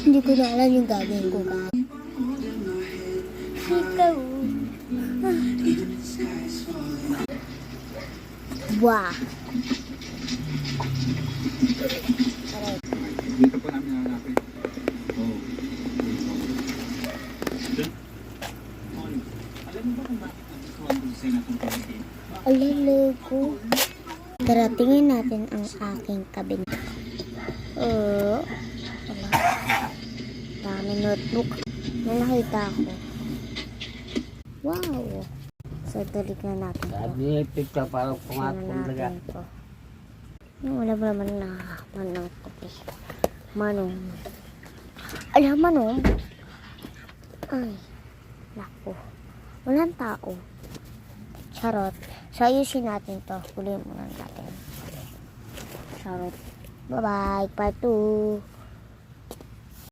Hindi ko na alam yung gagawin ko guys. Ikaw. Wow. Dito po namin hanapin. Oh. Alam mo ba kung bakit nagustuhan ko sa natong pamilya? Alala ko. Tara, tingin natin ang aking kabinet. Wala. Dami notebook. May nakita ko. Wow. So, dalik na natin to. Sabi niya, picture parang pumatong talaga. Wala ba naman na manong kopi. Manong. Alam, manong. Ay. Naku. Walang tao. Charot. So, ayusin natin to. Kulihin muna natin. Charot. Bye-bye. Part 2.